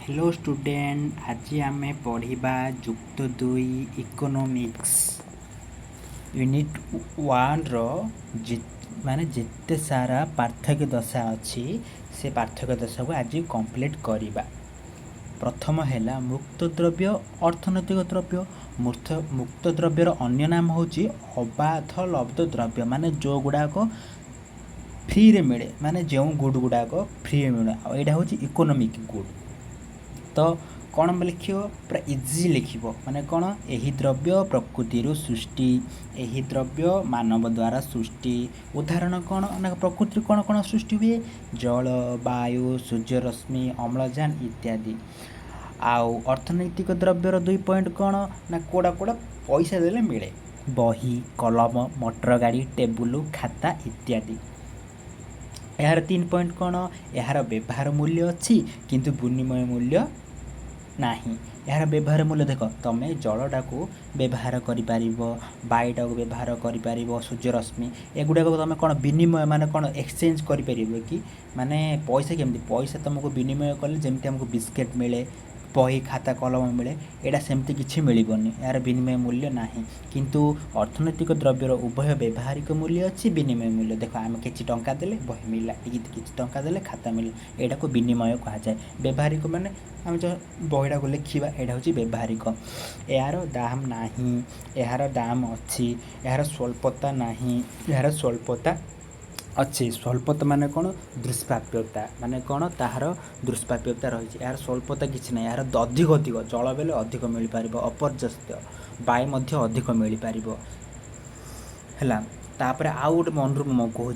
Hello student, आज आम पढ़ा जुक्त दुई इकोनॉमिक्स यूनिट 1 माने जिते सारा पार्थक्य दशा अच्छी से पार्थक्य दशा को आज कंप्लीट करवा। प्रथम है मुक्त द्रव्य अर्थनैतिक द्रव्य। मुक्त द्रव्यर अन्य नाम हूँ अबाध लब्ध द्रव्य, माने जो गुड़ाक फ्री रे मिले, माने जो गुड गुड़ाक फ्री मिले। यहाँ हूँ इकोनॉमिक गुड। तो कौन लिख पूरा इजी लिख माने कौन यही द्रव्य प्रकृति सृष्टि, यही द्रव्य मानव द्वारा सृष्टि। उदाहरण कौन ना प्रकृति कौन कौन सृष्टि हुए, जल वायु सूर्यरश्मि अम्लजान इत्यादि। आउ अर्थनैतिक द्रव्यर 2 पॉइंट कौन ना कोड़ा कोड़ा पैसा देले मिले, बही कलम मोटर गाड़ी टेबुल खाता इत्यादि। यार 3 पॉइंट कौन, यार व्यवहार मूल्य अच्छी किंतु विनिमय मूल्य नहीं। यार व्यवहार मूल्य देख, तुम जलटा को व्यवहार कर, वायुटा को व्यवहार कर, सूर्यरश्मि एगुड़ाक तुम कौन विनिमय माने कौन एक्सचेंज कर कि माने पैसा केमती पैसा तुमको विनिमय कले जमी आमको बिस्केट मिले, बही खाता कलम मिले, यहाँ सेमती किसी मिलबनी, यार विनिमय मूल्य नहीं। किंतु अर्थनैतिक द्रव्यर उभय व्यवहारिक मूल्य अच्छी, विनिमय मूल्य देख आम किसी टंका देले बही मिला, किसी टंका देले खाता मिले, यहाँ को विनिमय कहुए। व्यवहारिक माने आम जो बहीटा को लिखा यहाँ हूँ व्यवहारिक। यार दाम नहीं, यार दाम अच्छी, यार स्वल्पता नहीं, यार स्वल्पता अच्छी। स्वल्पता माने कौन, दुष्प्राप्यता माने कौन ताହାର दुष्प्राप्यता रही। यार स्वल्पता किसी ना, यार अधिक अधिक जल बेले अधिक मिल पार, अपर्याप्त वायु अधिक मिल पार है। तापर आउ गोटे मनरू मैं कहूँ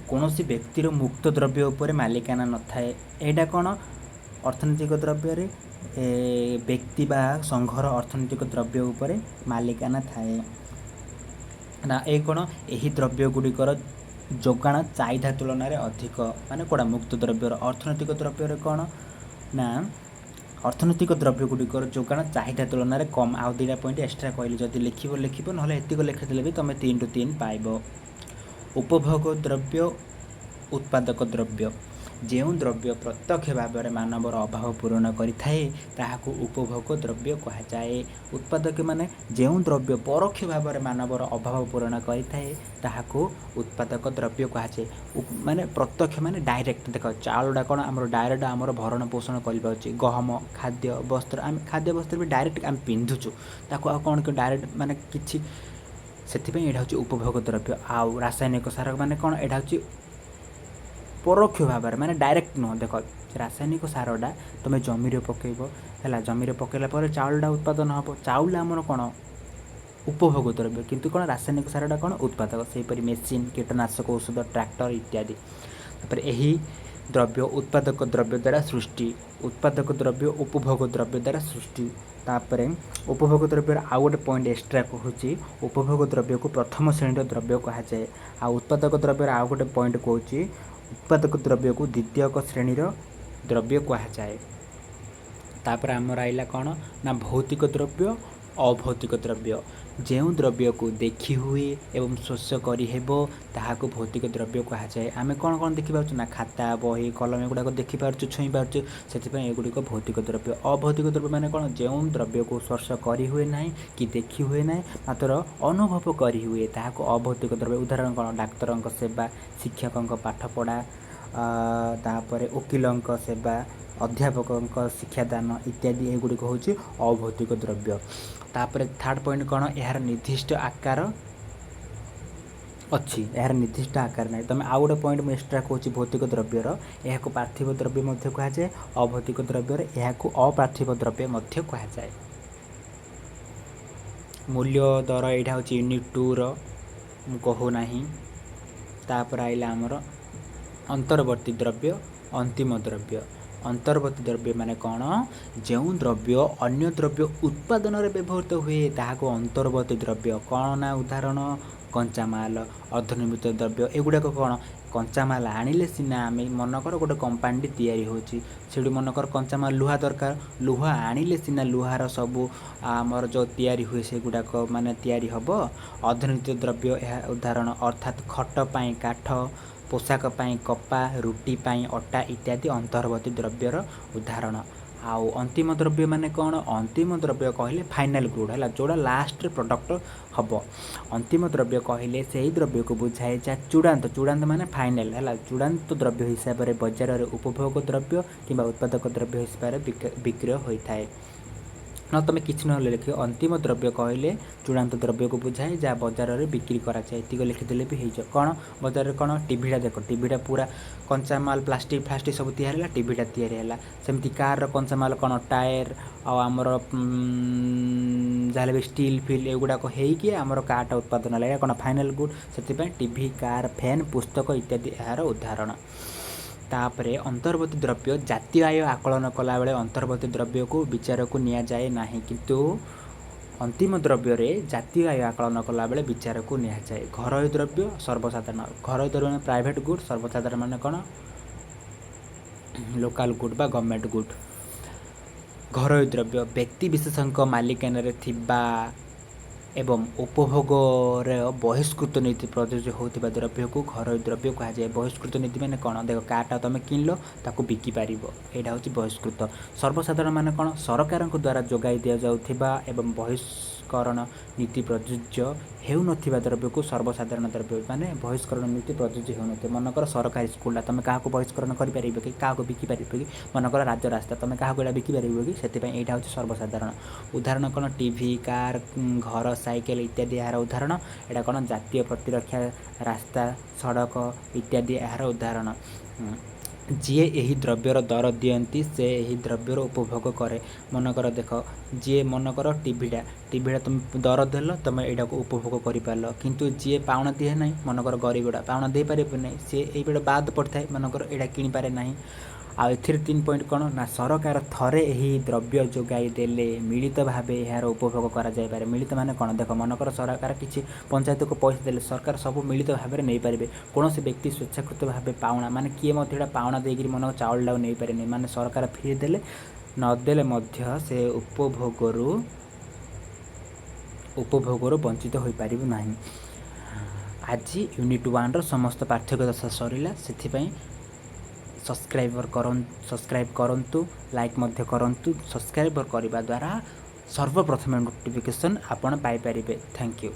कौन सी व्यक्तिर मुक्त द्रव्य उपर मालिकाना न थाए। यहाँ कौन अर्थनैतिक द्रव्य व्यक्ति बा संघर अर्थनैतिक द्रव्य उपर मालिकाना थाए ना। ये कौन यही द्रव्य गुड़िकर जोगाण चाहिदा तुलन में अधिक, माने कौड़ा मुक्त द्रव्यर। अर्थनैतिक द्रव्य कौन ना अर्थनैतिक द्रव्य गुड़िकर जोगाण चाहिदा तुलन में कम। आउ 2टा पॉइंट एक्सट्रा कहली, जदि लिख ना एतिक लिखिदेले भी तुम 3 ରୁ 3 पाइब। उपभोग द्रव्य उत्पादक द्रव्य, जो द्रव्य प्रत्यक्ष भाव में मानवर अभाव पूरण करिथाए उपभोग द्रव्य कहुए। उत्पादक माने जो द्रव्य परोक्ष भाव में मानवर अभाव पूरण करिथाए उत्पादक द्रव्य कहुए। माने प्रत्यक्ष माने डायरेक्ट देख, चाउलटा कौन आम डायरेक्ट आम भरण पोषण कर, गहम खाद्य वस्त्र, आम खाद्य वस्त्र भी डायरेक्ट आम पिंधुचु, ताको कौन कि डायरेक्ट माने किछि से यहाँ हूँ उपभोग द्रव्य। आउ रासायनिक सार माने कौन, यहाँ हूँ परोक्ष भाव में माने डायरेक्ट नुह। देख रासायनिक सारटा तुम जमी पकेब है, जमी पकेला चाउलटा उत्पादन हम, चाउल आमर कौन उपभोग द्रव्य, किंतु कौन रासायनिक सारटा कौन उत्पादक। सेहीपरि मेसीन कीटनाशक औषध ट्रैक्टर इत्यादि। तापर यही द्रव्य उत्पादक द्रव्य द्वारा सृष्टि, उत्पादक द्रव्य उपभोग द्रव्य द्वारा सृष्टि। तापर उपभोग द्रव्य आउ गोटे पॉइंट एक्सट्रा कहूँ, उपभोग द्रव्य को प्रथम श्रेणी द्रव्य कहुए। आ उत्पादक द्रव्य आउ गोटे पॉइंट कहूँ, उत्पादक द्रव्य को द्वितीयक श्रेणीर द्रव्य कहुए। तापर आमर आइला कौन ना भौतिक द्रव्य अभौतिक द्रव्य, जो द्रव्य को देखी हुए एवं स्पर्श करिहेब ताहाको भौतिक द्रव्य कहुए। आम कौन कौन देखिपुर ना खाता बही कलम एगुड़ाक देखिपुर छुई पार्चे, से एगुड़िक भौतिक द्रव्य। अभौतिक द्रव्य माने कौन, जो द्रव्य को स्पर्श करी हुए ना कि देखी हुए ना, मात्र अनुभव करी हुए ताहाको अभौतिक द्रव्य। उदाहरण कौन, डाक्तर सेवा, शिक्षक पाठपढ़ा, तापर वकिल सेवा, अध्यापक शिक्षादान इत्यादि एगुड़िक हूँ अभौतिक द्रव्य। तापर थर्ड पॉइंट कौन, यार निर्दिष्ट आकार अच्छी, यार निर्दिष्ट आकार ना। तुम आउ गोटे पॉइंट मुझे एक्सट्रा कहूँ भौतिक द्रव्यर, यह पार्थिव द्रव्य कहुए, अभौतिक द्रव्यर यह अपार्थिव द्रव्य कहुए। मूल्य दर यहाँ हूँ यूनिट 2 कहूना। तापर आइला आमर अंतर्वर्ती द्रव्य अंतिम द्रव्य। अंतर्वर्ती द्रव्य माने कौन, जो द्रव्य अन्य द्रव्य उत्पादन में व्यवहृत हुए ताहाको अंतर्वर्ती द्रव्य। कौन ना उदाहरण कंचामाल अर्धनिर्मित द्रव्य एगुड़ाक कौन, कंचामाल आनिले सीना आम मनकर गोटे कंपानी तैयारी होची, से मनकर कंचामाल लुहा दरकार, लुहा आनिले सीना लुहार सबू आमर जो तैयारी हुए से गुड़ाक माने तैयारी हम। अर्धनिर्मित द्रव्य यह उदाहरण अर्थात खट पाई काठ, पोशाक पाई कपा, रुटी पाई अटा इत्यादि अंतर्वर्ती द्रव्यर उदाहरण। आउ अंतिम द्रव्य माने कौन अंतिम द्रव्य कहले फाइनाल गुड है जोड़ा लास्ट प्रोडक्ट हम अंतिम द्रव्य कहले से ही द्रव्य को बुझाए जहाँ चूड़ांत चूड़ांत माने फाइनाल है चूड़ांत द्रव्य हिसाब से बजार में उपभोग द्रव्य कि उत्पादक द्रव्य हिसाब से विक्रय होता है न तुम किसी ना लिख अंतिम द्रव्य कहले चूड़ांत द्रव्य को बुझाए जहाँ बजार में बिक्री कराए ये लिखिदेले भी हो कौन बजार में कौन टीवीटा देख टीवीटा पूरा कंचामाल प्लास्टिक फ्लास्टिक सब तैयारी है टीवीटा तैयारी सेमती कार कंचामाल कौन टायर आमर जहाँ भी स्टील फिल एगुड़ाक होमर कारटा उत्पादन लगे कौन फाइनाल गुड से टीवी कार फैन पुस्तक इत्यादि यार उदाहरण तापरे अंतर्वर्ती द्रव्य जातीय आय आकलन कला बेले अंतर्वर्ती द्रव्य को विचार को निया जाए नहीं किंतु अंतिम द्रव्य रे जातीय आय आकलन कला बेले विचार को निया जाए घरोई द्रव्य सर्वसाधारण घरोई द्रव्य प्राइवेट गुड सर्वसाधारण माने कौन लोकल गुड बा गवर्नमेंट गुड घरोई द्रव्य व्यक्ति विशेषज्ञ मालिकान रे थिबा एवं उपभोग बहिष्कृत नीति प्रযোज्य होता द्रव्य को घरोई द्रव्य कह जाए बहिष्कृत नीति मैंने कौन देख कार्टा तुम किनल ताकू बिकिपार यहाँ हूँ बहिष्कृत सर्वसाधारण मान कौन सरकार द्वारा जोगाई दि जाऊा एवं बहिष्करण नीति प्रযোज्य हो द्रव्य को सर्वसाधारण द्रव्य माने बहिष्करण नीति प्रযোज्य हो मनकर सरकारी स्कूल तुम क्या बहिष्करण कर कि क्या बिकिपार कि मनकर राजरास्ता तुम क्या बिकिपार कि से यहाँ हूँ सर्वसाधारण उदाहरण कौन टीवी कार घर साइकेल इत्यादि यार उदाहरण यहाँ कौन जातीय प्रतिरक्षा रास्ता सड़क इत्यादि यार उदाहरण जी यही द्रव्यर दर दियंती से यही द्रव्यर उपभोग करे मनकर देख जी मनकर टीवीटा तुम दर देल तुम यहाँ को उपभोग कर पार किंतु जी पाउना दिए ना मनकर गरीबड़ा पाउना दे पारे ना सी ये बाद पड़ता है मनकर यहाँ किनीपारे ना आउ 3 पॉइंट कौन ना सरकार थरे यही द्रव्य जोगाई देले मिलित भाव यार उपभोग करा जाय पारे मिलित माने कौन देख मनकर सरकार किसी पंचायत को पैसा देले सरकार सब मिलित भाव में नहीं पारे कौन से व्यक्ति स्वेच्छाकृत भाव पाउना माने किए पाउना देकर मन चाउल नहीं पारे माने सरकार फ्री देले नदेले से उपभोगर वंचित हो पार ना आज यूनिट 1 समस्त पाठ्यक दशा सरिला से सब्सक्राइब करंतु लाइक मध्य करंतु सब्सक्राइब करने द्वारा सर्वप्रथम नोटिफिकेशन आपण पाई परिबे। Thank you.